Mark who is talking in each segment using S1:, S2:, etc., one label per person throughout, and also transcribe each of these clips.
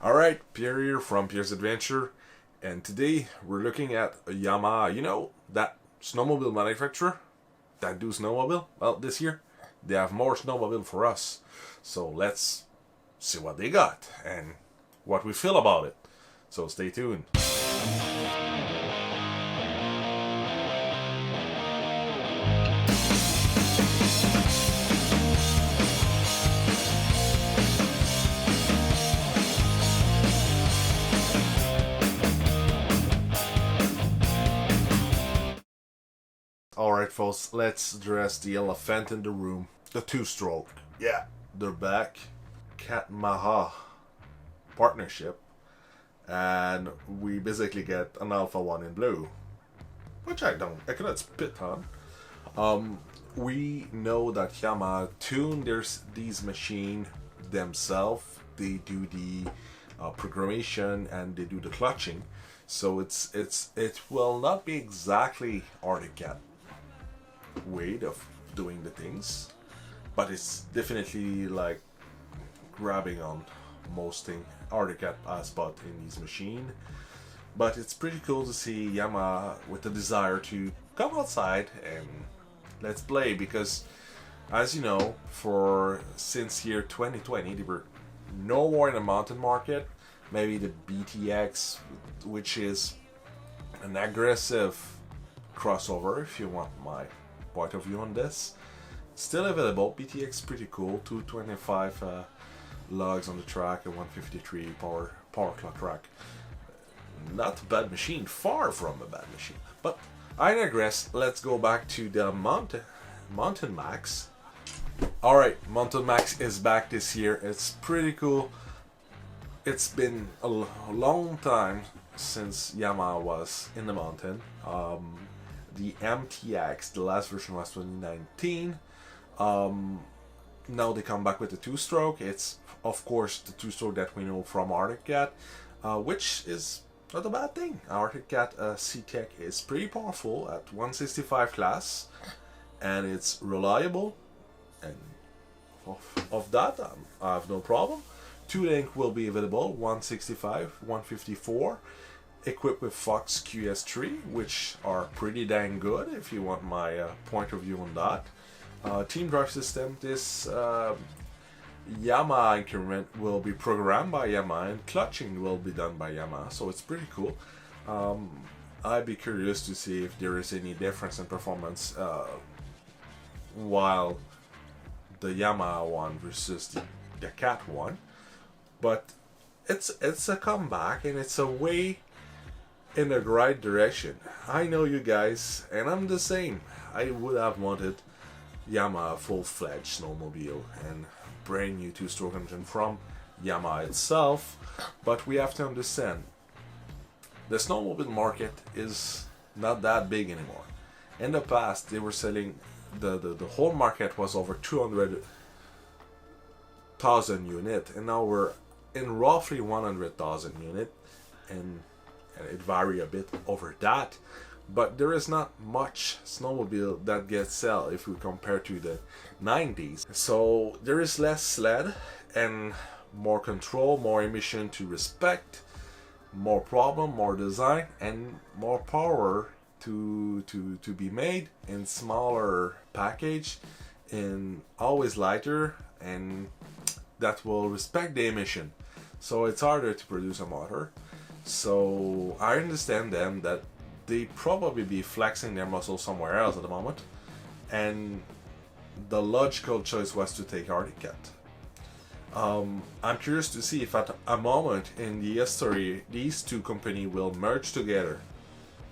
S1: Alright, Pierre here from Pierre's Adventure, and today we're looking at a Yamaha. You know, that snowmobile manufacturer that do snowmobile? Well, this year they have more snowmobile for us. So let's see what they got and what we feel about it. So stay tuned. Alright folks, let's address the elephant in the room. The two-stroke. Yeah, they're back. CatMaha partnership. And we basically get an Alpha 1 in blue. Which I cannot spit on. We know that Yamaha tune these machines themselves. They do the programmation and they do the clutching. So it will not be exactly Arctic Cat way of doing the things, but it's definitely like grabbing on most thing Arctic Cat has bought in his machine. But it's pretty cool to see Yamaha with the desire to come outside and let's play, because as you know, since year 2020 they were no more in the mountain market. Maybe the BTX, which is an aggressive crossover if you want my point of view on this, still available. BTX pretty cool, 225 lugs on the track and 153 power clock track. Not a bad machine, far from a bad machine. But I digress. Let's go back to the Mountain Max. Alright, Mountain Max is back this year. It's pretty cool. It's been a long time since Yamaha was in the mountain. The MTX, the last version was 2019. Now they come back with the two-stroke. It's of course the two-stroke that we know from Arctic Cat, which is not a bad thing. Arctic Cat C-Tech is pretty powerful at 165 class, and it's reliable, and of that I have no problem. 2-link will be available, 165, 154, equipped with Fox QS3, which are pretty dang good if you want my point of view on that. Team drive system, this Yamaha increment will be programmed by Yamaha and clutching will be done by Yamaha, so it's pretty cool. I'd be curious to see if there is any difference in performance while the Yamaha one versus the Cat one. But it's a comeback and it's a way in the right direction. I know you guys, and I'm the same. I would have wanted Yamaha full-fledged snowmobile and brand new two-stroke engine from Yamaha itself, but we have to understand the snowmobile market is not that big anymore. In the past they were selling, the whole market was over 200,000 units, and now we're in roughly 100,000 units, and it varies a bit over that, but there is not much snowmobile that gets sold if we compare to the 90s. So there is less sled and more control, more emission to respect, more problem, more design, and more power to be made in smaller package, and always lighter, and that will respect the emission. So it's harder to produce a motor. So I understand them that they probably be flexing their muscle somewhere else at the moment, and the logical choice was to take Arctic Cat. I'm curious to see if at a moment in the history these two companies will merge together,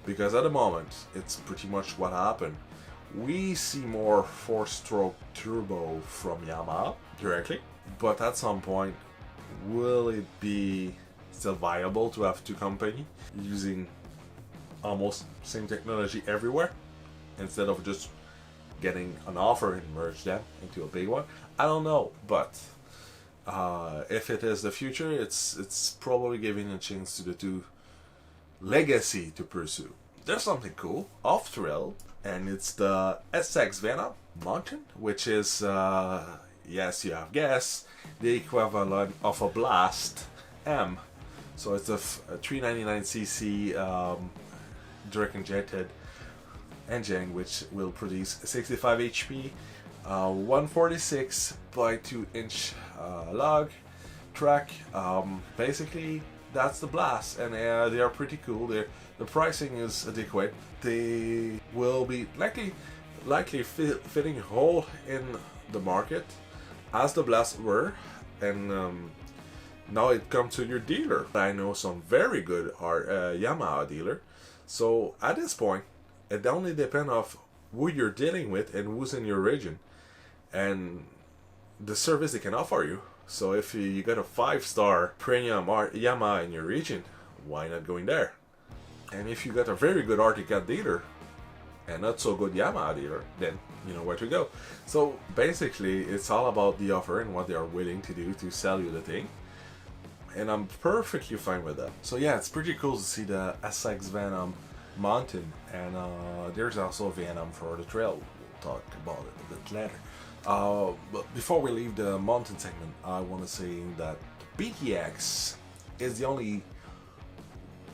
S1: because at the moment it's pretty much what happened. We see more 4-stroke turbo from Yamaha directly, but at some point will it be still viable to have two companies using almost same technology everywhere instead of just getting an offer and merge them into a big one? I don't know, but if it is the future, it's probably giving a chance to the two legacy to pursue. There's something cool off trail, and it's the SX Venom Mountain, which is yes, you have guessed, the equivalent of a Blast M. So it's a 399cc direct injected engine, which will produce 65 HP, 146 by 2-inch lug track. Basically, that's the Blast, and they are pretty cool. The pricing is adequate. They will be likely fitting a hole in the market, as the Blast were, and now it comes to your dealer. I know some very good Yamaha dealer. So at this point, it only depends on who you're dealing with and who's in your region, and the service they can offer you. So if you got a 5-star premium Yamaha in your region, why not going there? And if you got a very good RT-Cat dealer and not so good Yamaha dealer, then you know where to go. So basically, it's all about the offer and what they are willing to do to sell you the thing. And I'm perfectly fine with that. So yeah, it's pretty cool to see the SX Venom mountain, and there's also Venom for the trail. We'll talk about it a bit later. But before we leave the mountain segment, I want to say that BTX is the only,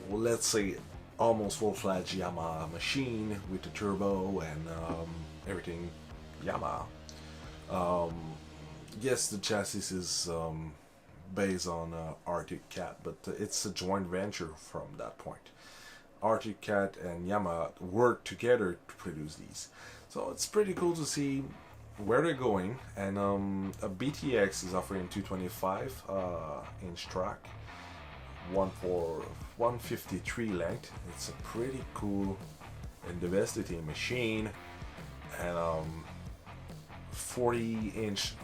S1: let's say, almost full-fledged Yamaha machine with the turbo and everything Yamaha. Yes, the chassis is based on RT-Cat, but it's a joint venture from that point. RT-Cat and Yamaha work together to produce these. So it's pretty cool to see where they're going, and a BTX is offering 225 inch track, 153 length. It's a pretty cool and devastating machine, and 40 inch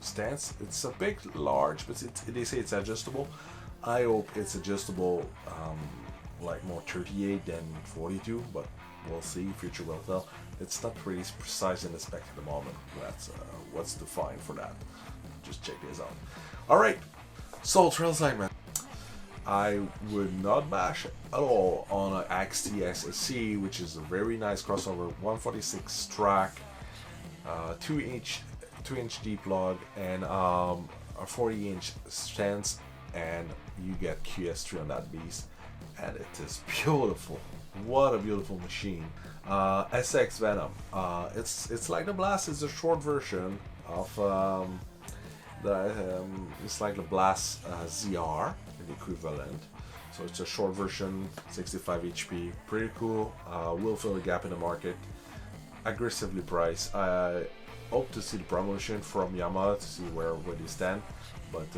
S1: stance. It's a bit large, but they say it's adjustable. I hope it's adjustable like more 38 than 42, but we'll see. Future will tell. It's not really precise in the spec at the moment. That's what's defined for that. Just check this out. All right, so trail segment. I would not bash at all on an XT SC, which is a very nice crossover, 146 track, 2-inch deep lug, and a 40-inch stance, and you get QS3 on that beast, and it is beautiful. What a beautiful machine. SX Venom. It's like the Blast. It's a short version of it's like the Blast ZR, the equivalent. So it's a short version, 65 HP. Pretty cool. Will fill a gap in the market. Aggressively priced. I hope to see the promotion from Yamaha to see where they stand. But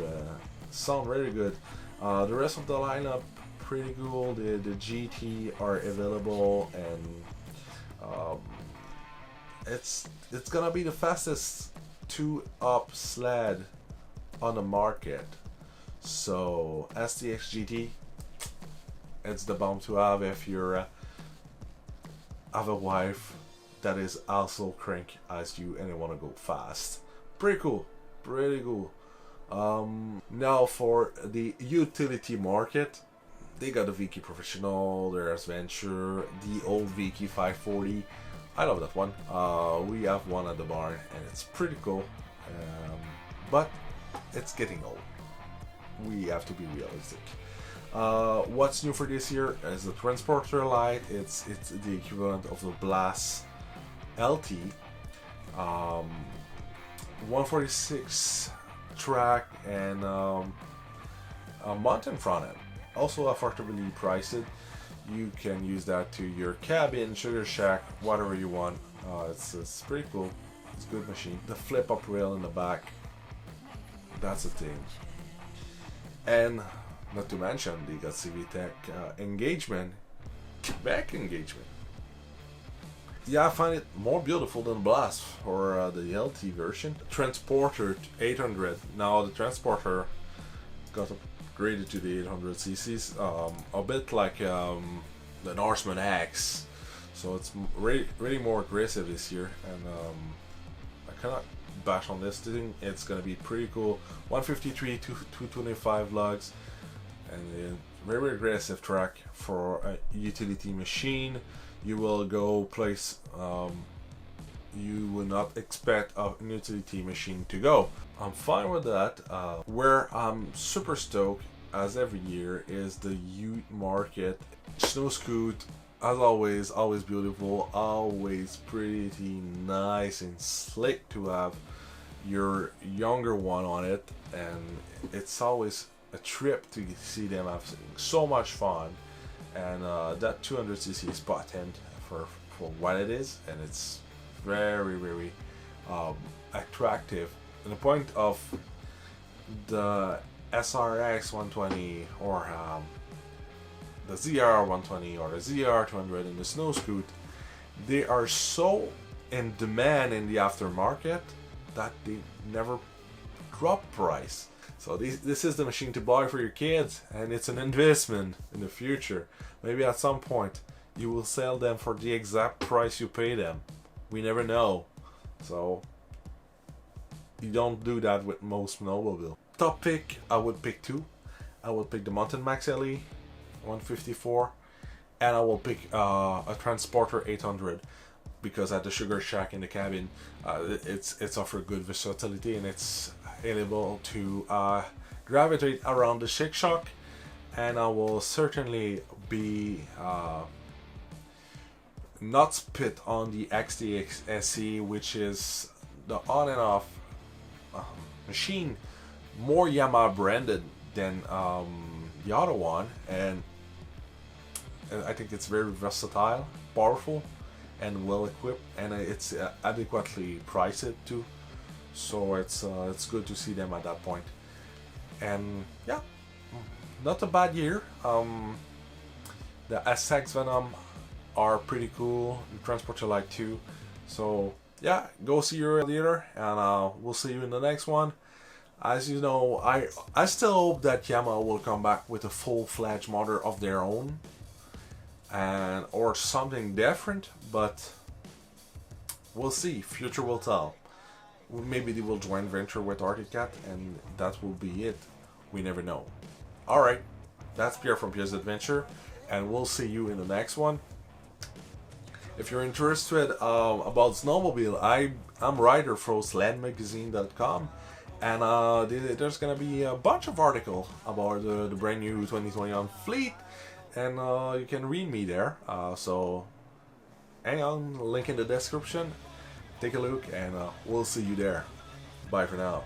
S1: sound very good. The rest of the lineup, pretty cool. The GT are available, and it's gonna be the fastest 2-up sled on the market. So STX GT, it's the bomb to have if you're have a wife that is also cranky as you and you want to go fast. Pretty cool, pretty cool. Now for the utility market, they got the VK Professional, there's Venture, the old VK 540. I love that one. We have one at the barn, and it's pretty cool, but it's getting old. We have to be realistic. What's new for this year is the Transporter Light. It's the equivalent of the Blast LT, 146 track, and a mountain front end. Also affordably priced. You can use that to your cabin, sugar shack, whatever you want. It's pretty cool. It's a good machine. The flip up rail in the back, that's a thing. And not to mention, they got CVTech engagement, back engagement. Yeah, I find it more beautiful than Blast or the LT version. Transporter 800. Now the Transporter got upgraded to the 800 cc's, a bit like the Norseman X. So it's really more aggressive this year, and I cannot bash on this thing. It's gonna be pretty cool. 153 to 225 lugs, and a very aggressive track for a utility machine. You will go place you would not expect a utility machine to go. I'm fine with that. Where I'm super stoked as every year, is the Ute Market. Snow scoot, as always, always beautiful, always pretty nice and slick to have your younger one on it, and it's always a trip to see them having so much fun. And that 200cc is patent for what it is, and it's very attractive. And the point of the SRX 120 or the ZR 120 or the ZR 200 and the Snow Scoot, they are so in demand in the aftermarket that they never drop price. So this is the machine to buy for your kids, and it's an investment in the future. Maybe at some point you will sell them for the exact price you pay them. We never know. So you don't do that with most snowmobile. Top pick, I would pick two. I would pick the Mountain Max LE 154, and I will pick a Transporter 800, because at the Sugar Shack in the cabin, it's offer good versatility, and it's able to gravitate around the shake shock. And I will certainly be not spit on the XTX SE, which is the on and off machine, more Yamaha branded than the other one, and I think it's very versatile, powerful, and well equipped, and it's adequately priced too. So it's good to see them at that point. And yeah, not a bad year. The SX Venom are pretty cool. The Transporter Light too. So yeah, go see your dealer, and we'll see you in the next one. As you know, I still hope that Yamaha will come back with a full-fledged motor of their own, and or something different, but we'll see. Future will tell. Maybe they will join venture with Arctic Cat, and that will be it. We never know. Alright, that's Pierre from Pierre's Adventure, and we'll see you in the next one. If you're interested about snowmobile, I'm writer for sledmagazine.com, and there's gonna be a bunch of articles about the brand new 2021 fleet, and you can read me there. So hang on, link in the description. Take a look, and we'll see you there. Bye for now.